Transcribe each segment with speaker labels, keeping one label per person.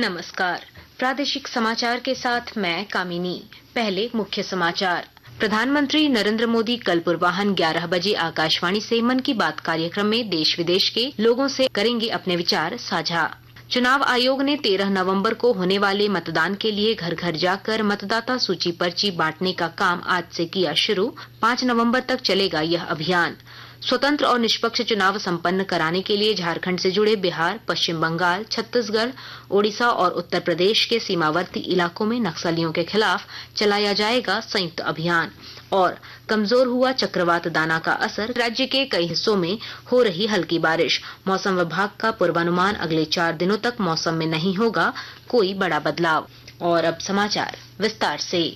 Speaker 1: नमस्कार। प्रादेशिक समाचार के साथ मैं कामिनी। पहले मुख्य समाचार। प्रधानमंत्री नरेंद्र मोदी कल पूर्वाह्न 11 बजे आकाशवाणी से मन की बात कार्यक्रम में देश विदेश के लोगों से करेंगे अपने विचार साझा। चुनाव आयोग ने 13 नवंबर को होने वाले मतदान के लिए घर घर जाकर मतदाता सूची पर्ची बांटने का काम आज से किया शुरू। 5 नवंबर तक चलेगा यह अभियान। स्वतंत्र और निष्पक्ष चुनाव संपन्न कराने के लिए झारखंड से जुड़े बिहार, पश्चिम बंगाल, छत्तीसगढ़, ओडिशा और उत्तर प्रदेश के सीमावर्ती इलाकों में नक्सलियों के खिलाफ चलाया जाएगा संयुक्त अभियान। और कमजोर हुआ चक्रवात दाना का असर, राज्य के कई हिस्सों में हो रही हल्की बारिश। मौसम विभाग का पूर्वानुमान, अगले 4 दिनों तक मौसम में नहीं होगा कोई बड़ा बदलाव। और अब समाचार विस्तार से।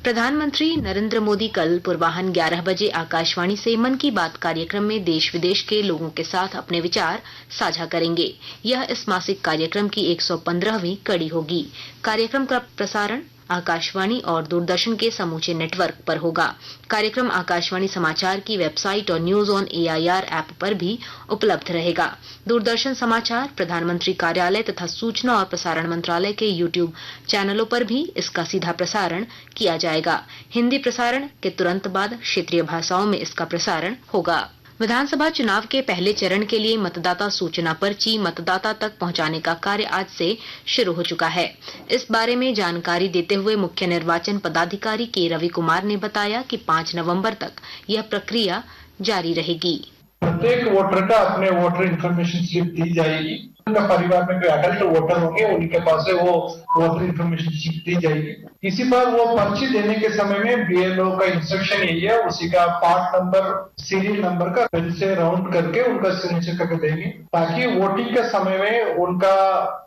Speaker 1: प्रधानमंत्री नरेंद्र मोदी कल पूर्वाह्न 11 बजे आकाशवाणी से मन की बात कार्यक्रम में देश विदेश के लोगों के साथ अपने विचार साझा करेंगे। यह इस मासिक कार्यक्रम की 115वीं कड़ी होगी। कार्यक्रम का प्रसारण आकाशवाणी और दूरदर्शन के समूचे नेटवर्क पर होगा। कार्यक्रम आकाशवाणी समाचार की वेबसाइट और न्यूज ऑन AIR ऐप पर भी उपलब्ध रहेगा। दूरदर्शन समाचार, प्रधानमंत्री कार्यालय तथा सूचना और प्रसारण मंत्रालय के YouTube चैनलों पर भी इसका सीधा प्रसारण किया जाएगा। हिंदी प्रसारण के तुरंत बाद क्षेत्रीय भाषाओं में इसका प्रसारण होगा। विधानसभा चुनाव के पहले चरण के लिए मतदाता सूचना पर्ची मतदाता तक पहुंचाने का कार्य आज से शुरू हो चुका है। इस बारे में जानकारी देते हुए मुख्य निर्वाचन पदाधिकारी के रवि कुमार ने बताया कि 5 नवंबर तक यह प्रक्रिया जारी रहेगी।
Speaker 2: प्रत्येक वोटर का अपने वोटर इन्फॉर्मेशन स्लिप दी जाएगी। उनका परिवार में कोई अडल्ट वोटर होंगे, उनके पास से वो वोटर इन्फॉर्मेशन स्लिप दी जाएगी। इसी पर वो पर्ची देने के समय में BLO का इंस्ट्रक्शन यही है, उसी का पार्ट नंबर, सीरियल नंबर का पेन से राउंड करके उनका सिग्नेचर करके देंगे, ताकि वोटिंग के समय में उनका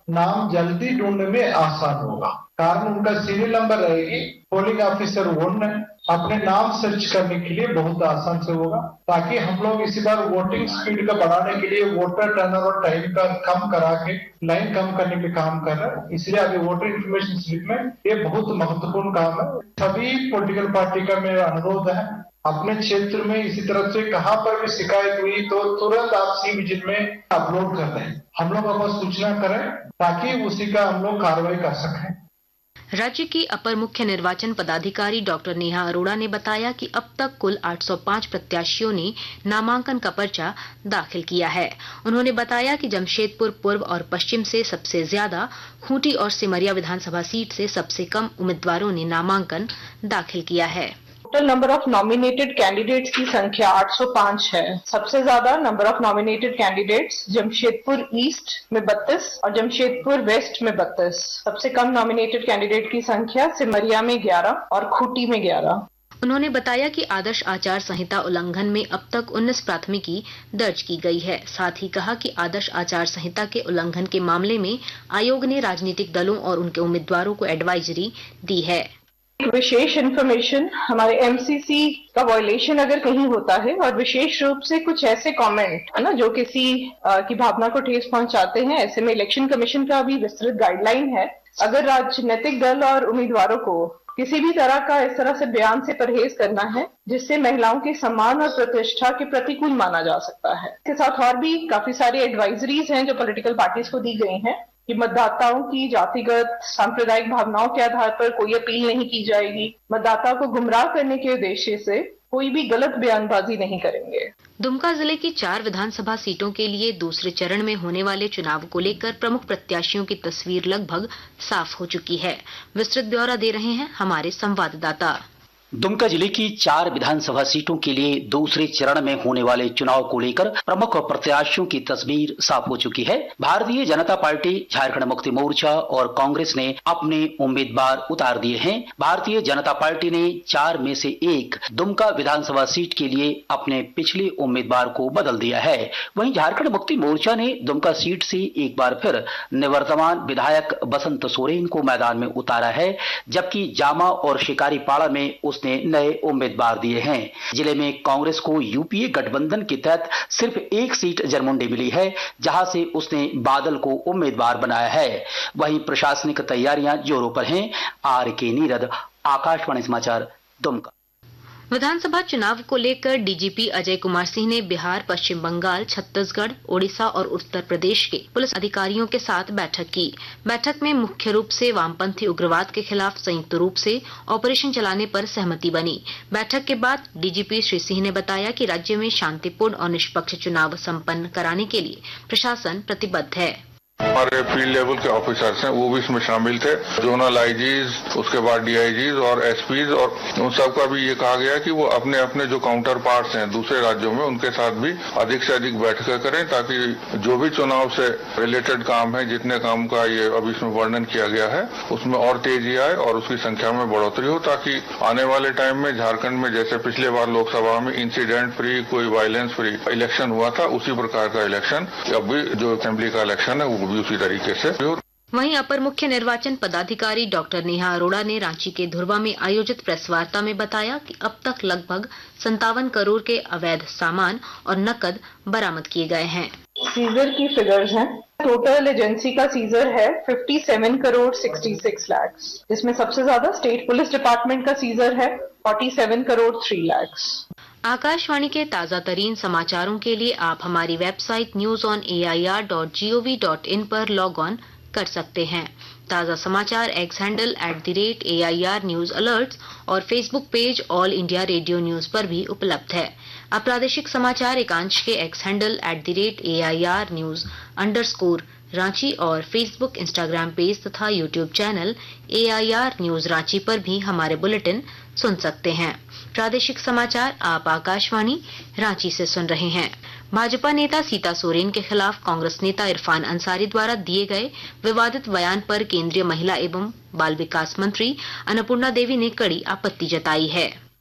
Speaker 2: नाम जल्दी ढूंढने में आसान होगा। कारण उनका सीरियल नंबर रहेगी। पोलिंग ऑफिसर 1 अपने नाम सर्च करने के लिए बहुत आसान से होगा, ताकि हम लोग इसी बार वोटिंग स्पीड का बढ़ाने के लिए वोटर टर्नओवर टाइम का कम करा के लाइन कम करने के काम कर रहे हैं। इसलिए अभी वोटर इन्फॉर्मेशन स्लिप में ये बहुत महत्वपूर्ण काम है। सभी पॉलिटिकल पार्टी का मेरा अनुरोध है, अपने क्षेत्र में इसी तरह से कहाँ पर भी शिकायत हुई तो तुरंत आप सी-विजिल में अपलोड कर दें। हम लोग आपको सूचना करें ताकि उसी का हम लोग कार्रवाई कर सकें।
Speaker 1: राज्य की अपर मुख्य निर्वाचन पदाधिकारी डॉक्टर नेहा अरोड़ा ने बताया कि अब तक कुल 805 प्रत्याशियों ने नामांकन का पर्चा दाखिल किया है। उन्होंने बताया कि जमशेदपुर पूर्व और पश्चिम से सबसे ज्यादा, खूंटी और सिमरिया विधानसभा सीट से सबसे कम उम्मीदवारों ने नामांकन दाखिल किया है।
Speaker 3: Total number of nominated candidates की संख्या 805 है। सबसे ज्यादा number of nominated candidates Jamshedpur east में 32 और जमशेदपुर वेस्ट में 32। सबसे कम नॉमिनेटेड कैंडिडेट की संख्या सिमरिया में 11 और खूंटी में 11।
Speaker 1: उन्होंने बताया कि आदर्श आचार संहिता उल्लंघन में अब तक 19 प्राथमिकी दर्ज की गई है। साथ ही कहा कि आदर्श आचार संहिता के उल्लंघन के मामले में आयोग ने राजनीतिक दलों और उनके उम्मीदवारों को एडवाइजरी दी है।
Speaker 3: विशेष इन्फॉर्मेशन, हमारे MCC का वायलेशन अगर कहीं होता है और विशेष रूप से कुछ ऐसे कमेंट है ना जो किसी की भावना को ठेस पहुंचाते हैं, ऐसे में इलेक्शन कमीशन का भी विस्तृत गाइडलाइन है। अगर राजनीतिक दल और उम्मीदवारों को किसी भी तरह का इस तरह से बयान से परहेज करना है जिससे महिलाओं के सम्मान और प्रतिष्ठा के प्रतिकूल माना जा सकता है। इसके साथ और भी काफी सारी एडवाइजरीज हैं जो पॉलिटिकल पार्टीज को दी गई हैं कि मतदाताओं की जातिगत सांप्रदायिक भावनाओं के आधार पर कोई अपील नहीं की जाएगी। मतदाता को गुमराह करने के उद्देश्य से कोई भी गलत बयानबाजी नहीं करेंगे।
Speaker 1: दुमका जिले की 4 विधानसभा सीटों के लिए दूसरे चरण में होने वाले चुनाव को लेकर प्रमुख प्रत्याशियों की तस्वीर लगभग साफ हो चुकी है। विस्तृत ब्यौरा दे रहे हैं हमारे संवाददाता।
Speaker 4: दुमका जिले की 4 विधानसभा सीटों के लिए दूसरे चरण में होने वाले चुनाव को लेकर प्रमुख प्रत्याशियों की तस्वीर साफ हो चुकी है। भारतीय जनता पार्टी, झारखंड मुक्ति मोर्चा और कांग्रेस ने अपने उम्मीदवार उतार दिए हैं। भारतीय जनता पार्टी ने 4 में से 1 दुमका विधानसभा सीट के लिए अपने पिछले उम्मीदवार को बदल दिया है। वहीं झारखंड मुक्ति मोर्चा ने दुमका सीट से एक बार फिर निवर्तमान विधायक बसंत सोरेन को मैदान में उतारा है, जबकि जामा और शिकारीपाड़ा में उसने नए उम्मीदवार दिए हैं। जिले में कांग्रेस को यूपीए गठबंधन के तहत सिर्फ 1 सीट जरमुंडी मिली है, जहां से उसने बादल को उम्मीदवार बनाया है। वहीं प्रशासनिक तैयारियां जोरों पर हैं। RK नीरद, आकाशवाणी समाचार, दुमका।
Speaker 1: विधानसभा चुनाव को लेकर डीजीपी अजय कुमार सिंह ने बिहार, पश्चिम बंगाल, छत्तीसगढ़, ओडिशा और उत्तर प्रदेश के पुलिस अधिकारियों के साथ बैठक की। बैठक में मुख्य रूप से वामपंथी उग्रवाद के खिलाफ संयुक्त रूप से ऑपरेशन चलाने पर सहमति बनी। बैठक के बाद डीजीपी श्री सिंह ने बताया कि राज्य में शांतिपूर्ण और निष्पक्ष चुनाव संपन्न कराने के लिए प्रशासन प्रतिबद्ध है।
Speaker 5: हमारे फील्ड लेवल के ऑफिसर्स हैं, वो भी इसमें शामिल थे। जोनल आईजीज, उसके बाद डीआईजीज और एसपीज, और उन सबका भी ये कहा गया कि वो अपने अपने जो काउंटर पार्ट्स हैं दूसरे राज्यों में, उनके साथ भी अधिक से अधिक बैठकें करें, ताकि जो भी चुनाव से रिलेटेड काम है, जितने काम का ये अभी इसमें वर्णन किया गया है, उसमें और तेजी आए और उसकी संख्या में बढ़ोतरी हो, ताकि आने वाले टाइम में झारखंड में जैसे पिछले बार लोकसभा में इंसिडेंट फ्री, कोई वायलेंस फ्री इलेक्शन हुआ था, उसी प्रकार का इलेक्शन अब भी जो असेंबली का इलेक्शन है वो भी उसी तरीके से।
Speaker 1: वहीं अपर मुख्य निर्वाचन पदाधिकारी डॉक्टर नेहा अरोड़ा ने रांची के धुर्वा में आयोजित प्रेस वार्ता में बताया कि अब तक लगभग 57 करोड़ के अवैध सामान और नकद बरामद किए गए हैं।
Speaker 3: सीजर की फिगर्स हैं। टोटल एजेंसी का सीजर है 57 करोड़ 66 लाख, जिसमें सबसे ज्यादा स्टेट पुलिस डिपार्टमेंट का सीजर है 47 करोड़ 3 लाख।
Speaker 1: आकाशवाणी के ताजा तरीन समाचारों के लिए आप हमारी वेबसाइट newsonair.gov.in पर लॉग ऑन कर सकते हैं। ताजा समाचार X handle @AIR news alerts और Facebook page All India Radio news पर भी उपलब्ध है। अब प्रादेशिक समाचार एकांश के X handle @AIR news _ Ranchi और फेसबुक, इंस्टाग्राम पेज तथा YouTube channel AIR news Ranchi पर भी हमारे बुलेटिन सुन सकते हैं। प्रादेशिक समाचार आप आकाशवाणी रांची से सुन रहे हैं। भाजपा नेता सीता सोरेन के खिलाफ कांग्रेस नेता इरफान अंसारी द्वारा दिए गए विवादित बयान पर केंद्रीय महिला एवं बाल विकास मंत्री अन्नपूर्णा देवी ने कड़ी आपत्ति जताई है।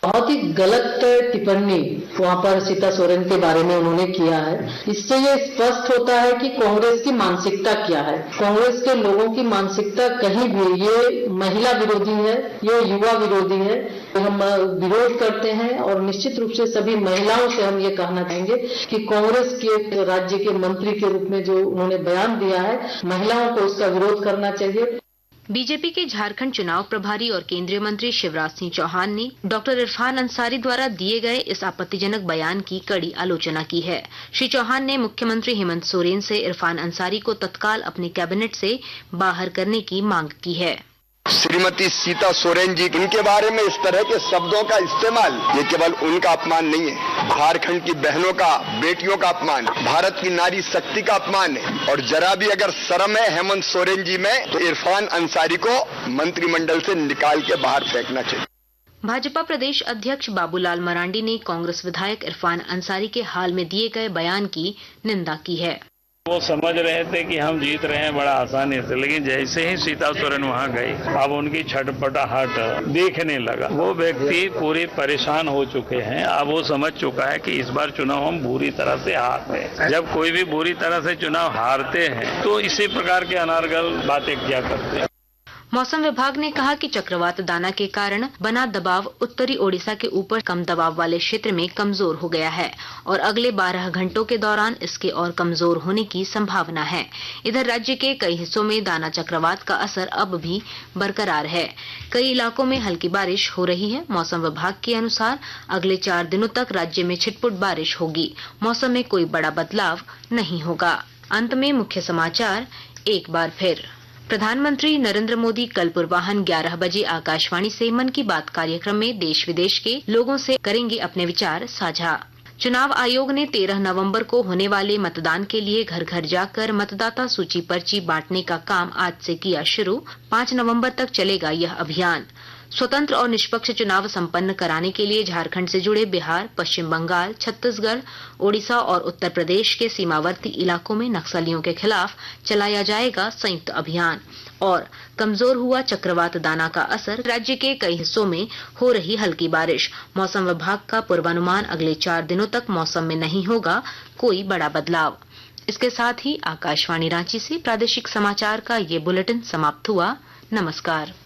Speaker 6: बहुत ही गलत टिप्पणी वहाँ पर सीता सोरेन के बारे में उन्होंने किया है। इससे ये स्पष्ट होता है कि कांग्रेस की मानसिकता क्या है। कांग्रेस के लोगों की मानसिकता कहीं भी ये महिला विरोधी है, ये युवा विरोधी है। हम विरोध करते हैं और निश्चित रूप से सभी महिलाओं से हम ये कहना चाहेंगे कि कांग्रेस के राज्य के मंत्री के रूप में जो उन्होंने बयान दिया है, महिलाओं को उसका विरोध करना चाहिए।
Speaker 1: बीजेपी के झारखंड चुनाव प्रभारी और केंद्रीय मंत्री शिवराज सिंह चौहान ने डॉक्टर इरफान अंसारी द्वारा दिए गए इस आपत्तिजनक बयान की कड़ी आलोचना की है। श्री चौहान ने मुख्यमंत्री हेमंत सोरेन से इरफान अंसारी को तत्काल अपने कैबिनेट से बाहर करने की मांग की है।
Speaker 7: श्रीमती सीता सोरेन जी, इनके बारे में इस तरह के शब्दों का इस्तेमाल, ये केवल उनका अपमान नहीं है, झारखंड की बहनों का, बेटियों का अपमान, भारत की नारी शक्ति का अपमान है। और जरा भी अगर शर्म है हेमंत सोरेन जी में, तो इरफान अंसारी को मंत्रिमंडल से निकाल के बाहर फेंकना चाहिए।
Speaker 1: भाजपा प्रदेश अध्यक्ष बाबूलाल मरांडी ने कांग्रेस विधायक इरफान अंसारी के हाल में दिए गए बयान की निंदा की है।
Speaker 8: वो समझ रहे थे कि हम जीत रहे हैं बड़ा आसानी से, लेकिन जैसे ही सीता सोरेन वहाँ गई, अब उनकी छटपटाहट देखने लगा। वो व्यक्ति पूरे परेशान हो चुके हैं। अब वो समझ चुका है कि इस बार चुनाव हम बुरी तरह से हारते हैं। जब कोई भी बुरी तरह से चुनाव हारते हैं तो इसी प्रकार के अनर्गल बातें किया करते हैं।
Speaker 1: मौसम विभाग ने कहा कि चक्रवात दाना के कारण बना दबाव उत्तरी ओडिशा के ऊपर कम दबाव वाले क्षेत्र में कमजोर हो गया है और अगले 12 घंटों के दौरान इसके और कमजोर होने की संभावना है। इधर राज्य के कई हिस्सों में दाना चक्रवात का असर अब भी बरकरार है। कई इलाकों में हल्की बारिश हो रही है। मौसम विभाग के अनुसार अगले 4 दिनों तक राज्य में छिटपुट बारिश होगी। मौसम में कोई बड़ा बदलाव नहीं होगा। अंत में मुख्य समाचार एक बार फिर। प्रधानमंत्री नरेंद्र मोदी कल पूर्वाह्न 11 बजे आकाशवाणी से मन की बात कार्यक्रम में देश विदेश के लोगों से करेंगे अपने विचार साझा। चुनाव आयोग ने 13 नवंबर को होने वाले मतदान के लिए घर घर जाकर मतदाता सूची पर्ची बांटने का काम आज से किया शुरू। 5 नवंबर तक चलेगा यह अभियान। स्वतंत्र और निष्पक्ष चुनाव संपन्न कराने के लिए झारखंड से जुड़े बिहार, पश्चिम बंगाल, छत्तीसगढ़, ओडिशा और उत्तर प्रदेश के सीमावर्ती इलाकों में नक्सलियों के खिलाफ चलाया जाएगा संयुक्त अभियान। और कमजोर हुआ चक्रवात दाना का असर, राज्य के कई हिस्सों में हो रही हल्की बारिश। मौसम विभाग का पूर्वानुमान अगले 4 दिनों तक मौसम में नहीं होगा कोई बड़ा बदलाव। इसके साथ ही आकाशवाणी रांची से प्रादेशिक समाचार का ये बुलेटिन समाप्त हुआ। नमस्कार।